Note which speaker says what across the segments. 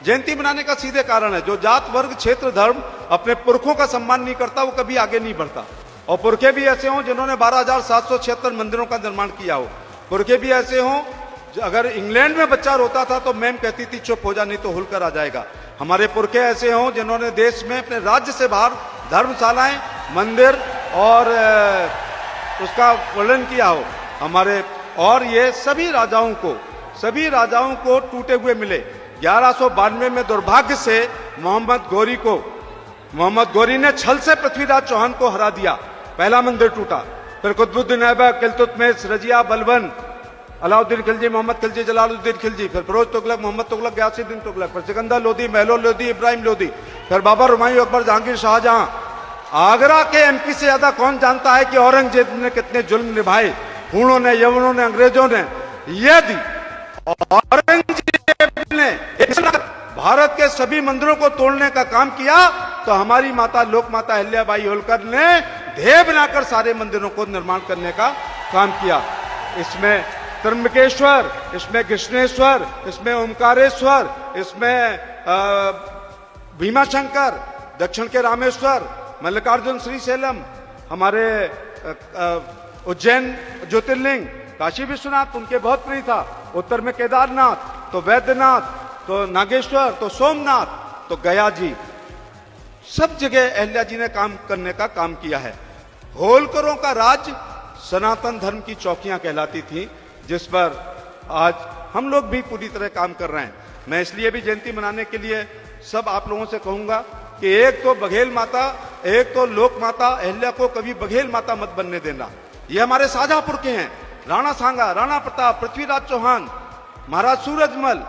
Speaker 1: जयंती मनाने का सीधे कारण है, जो जात वर्ग क्षेत्र धर्म अपने पुरखों का सम्मान नहीं करता वो कभी आगे नहीं बढ़ता। और पुरखे भी ऐसे हों जिन्होंने 12,776 मंदिरों का निर्माण किया हो, पुरखे भी ऐसे हों, अगर इंग्लैंड में बच्चा रोता था तो मैम कहती थी चुप हो जा नहीं तो होलकर आ जाएगा। हमारे पुरखे ऐसे हों जिन्होंने देश में अपने राज्य से बाहर धर्मशालाएं, मंदिर और उसका वर्णन किया हो हमारे, और ये सभी राजाओं को टूटे हुए मिले। 1192 में दुर्भाग्य से मोहम्मद गौरी ने छल से पृथ्वीराज चौहान को हरा दिया, पहला मंदिर टूटा। फिर कुतुबुद्दीन ऐबक, इल्तुतमिश, रजिया, बलबन, अलाउद्दीन खिलजी, मोहम्मद खिलजी, जलालुद्दीन खिलजी, फिर फिरोज तुगलक, मोहम्मद तुगलक, गयासुद्दीन तुगलक, फिर सिकंदर लोदी, महलो लोदी, इब्राहिम लोदी, फिर बाबर, हुमायूं, अकबर, जहांगीर, शाहजहां। आगरा के एमपी से ज्यादा कौन जानता है कि औरंगजेब ने कितने जुल्म निभाए, हूणों ने, यवनों ने, अंग्रेजों ने। यदि औरंगजेब ने भारत के सभी मंदिरों को तोड़ने का काम किया तो हमारी माता लोक माता अहिल्याबाई होलकर ने ध्येय बनाकर सारे मंदिरों को निर्माण करने का काम किया। इसमें त्र्यंबकेश्वर, इसमें कृष्णेश्वर, इसमें ओमकारेश्वर, इसमें भीमाशंकर, दक्षिण के रामेश्वर, मल्लिकार्जुन, श्रीशैलम, हमारे उज्जैन ज्योतिर्लिंग, काशी विश्वनाथ उनके बहुत प्रिय था, उत्तर में केदारनाथ, तो वैद्यनाथ, तो नागेश्वर, तो सोमनाथ, तो गया जी, सब जगह अहिल्या जी ने काम करने का काम किया है। होलकरों का राज सनातन धर्म की चौकियां कहलाती थी, जिस पर आज हम लोग भी पूरी तरह काम कर रहे हैं। मैं इसलिए भी जयंती मनाने के लिए सब आप लोगों से कहूंगा कि एक तो बघेल माता, एक तो लोक माता अहिल्या को कभी बघेल माता मत बनने देना। ये हमारे साझा पुरखे हैं, राणा सांगा, राणा प्रताप, पृथ्वीराज चौहान, महाराज सूरजमल,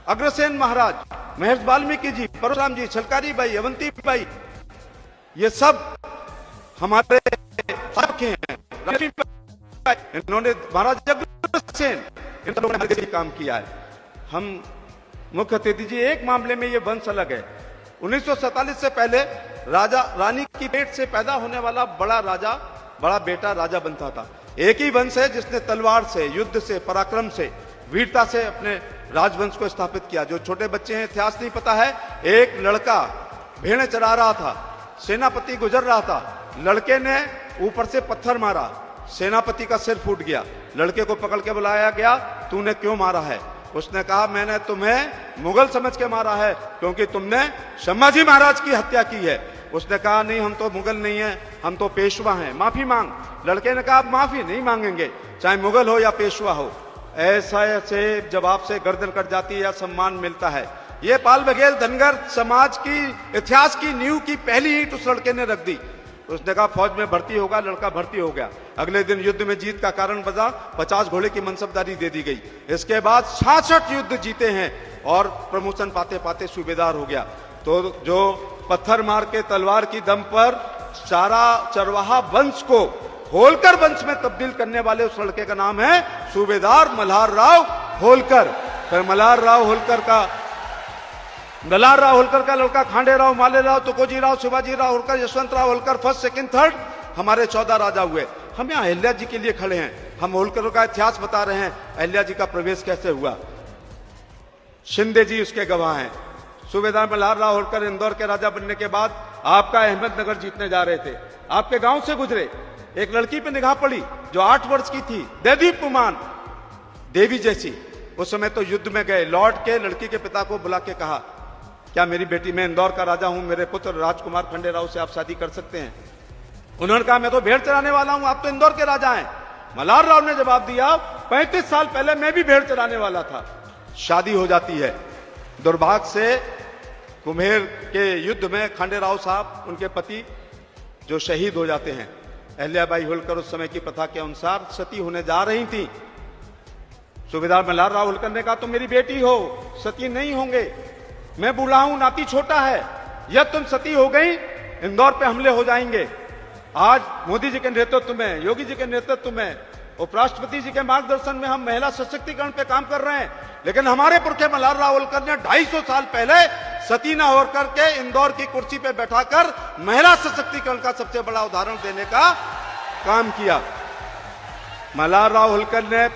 Speaker 1: अग्रसेन महाराज, महर्षि वाल्मीकि जी, परशुराम जी, छलकारी बाई, अवंती बाई, ये सब हमारे पुरखे हैं। इन्होंने महाराज अग्रसेन, इन लोगों ने काम किया है। हम मुख्य अतिथि जी, एक मामले में ये वंश अलग है। 1947 से पहले राजा रानी की पेट से पैदा होने वाला बड़ा बेटा राजा बनता था। एक ही वंश है जिसने तलवार से, युद्ध से, पराक्रम से, वीरता से अपने राजवंश को स्थापित किया। जो छोटे बच्चे हैं, इतिहास नहीं पता है, एक लड़का भेड़ें चरा रहा था, सेनापति गुजर रहा था, लड़के ने ऊपर से पत्थर मारा, सेनापति का सिर फूट गया। लड़के को पकड़ के बुलाया गया, तूने क्यों मारा है? उसने कहा, मैंने तुम्हें मुगल समझ के मारा है क्योंकि तुमने संभाजी महाराज की हत्या की है। उसने कहा, नहीं हम तो मुगल नहीं है, हम तो पेशवा हैं, माफी मांग। लड़के ने कहा, आप माफी नहीं मांगेंगे, चाहे मुगल हो या पेशवा हो। ऐसे जवाब से गर्दन कट जाती है या सम्मान मिलता है। ये पाल बघेल धनगर समाज की इतिहास की नींव की पहली ईंट उस लड़के ने रख दी। उसने कहा फौज में भर्ती होगा, लड़का भर्ती हो गया। अगले दिन युद्ध में जीत का कारण बजा, 50 घोड़े की मनसबदारी दे दी गई। इसके बाद 66 युद्ध जीते हैं और प्रमोशन पाते पाते सूबेदार हो गया। तो जो पत्थर मार के तलवार की दम पर सारा चरवाहा वंश को होलकर वंश में तब्दील करने वाले उस लड़के का नाम है सूबेदार मल्हार राव होलकर। फिर मल्हार राव होलकर का लड़का Khande Rao, Male Rao, Tukoji Rao, Shivaji Rao Holkar, Yashwant Rao Holkar, first second third, हमारे 14 राजा हुए। हम यहाँ अहिल्या जी के लिए खड़े हैं, हम होलकरों का इतिहास बता रहे हैं, अहिल्या जी का प्रवेश कैसे हुआ। शिंदे जी उसके गवाह हैं। सूबेदार मल्हार राव होलकर इंदौर के राजा बनने के बाद आपका अहमदनगर जीतने जा रहे थे, आपके गांव से गुजरे, एक लड़की पे निगाह पड़ी जो 8 वर्ष की थी, देदीप्यमान देवी जैसी। उस समय तो युद्ध में गए, लौट के लड़की के पिता को बुला के कहा, क्या मेरी बेटी, मैं इंदौर का राजा हूं, मेरे पुत्र राजकुमार खंडे राव से आप शादी कर सकते हैं? उन्होंने कहा, मैं तो भेड़ चराने वाला हूं, आप तो इंदौर के राजा हैं। मल्हार राव ने जवाब दिया, 35 साल पहले मैं भी भेड़ चराने वाला था। शादी हो जाती है। दुर्भाग्य से कुम्हेर के युद्ध में खंडे राव साहब, उनके पति जो शहीद हो जाते हैं। अहिल्याबाई होलकर उस समय की प्रथा के अनुसार सती होने जा रही थी। सूबेदार मल्हार राव होलकर ने कहा, तुम मेरी बेटी हो, सती नहीं होंगे, मैं बूढ़ा हूं, नाती छोटा है, यह तुम सती हो गई इंदौर पे हमले हो जाएंगे। आज मोदी जी के नेतृत्व में, योगी जी के नेतृत्व में, उपराष्ट्रपति जी के मार्गदर्शन में हम महिला सशक्तिकरण पे काम कर रहे हैं। लेकिन हमारे पुरखे मल्हार राव होलकर ने 250 साल पहले सती न होकर के इंदौर की कुर्सी पे बैठाकर महिला सशक्तिकरण का सबसे बड़ा उदाहरण देने का काम किया। मल्हार राव होलकर ने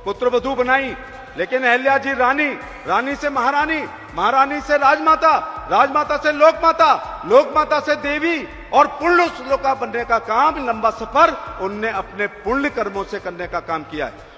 Speaker 1: पुत्रवधू बनाई, लेकिन अहल्या जी रानी, रानी से महारानी, महारानी से राजमाता, राजमाता से लोकमाता, लोकमाता से देवी, और पुण्य श्लोका बनने का काम, लंबा सफर उनने अपने पुण्य कर्मों से करने का काम किया है।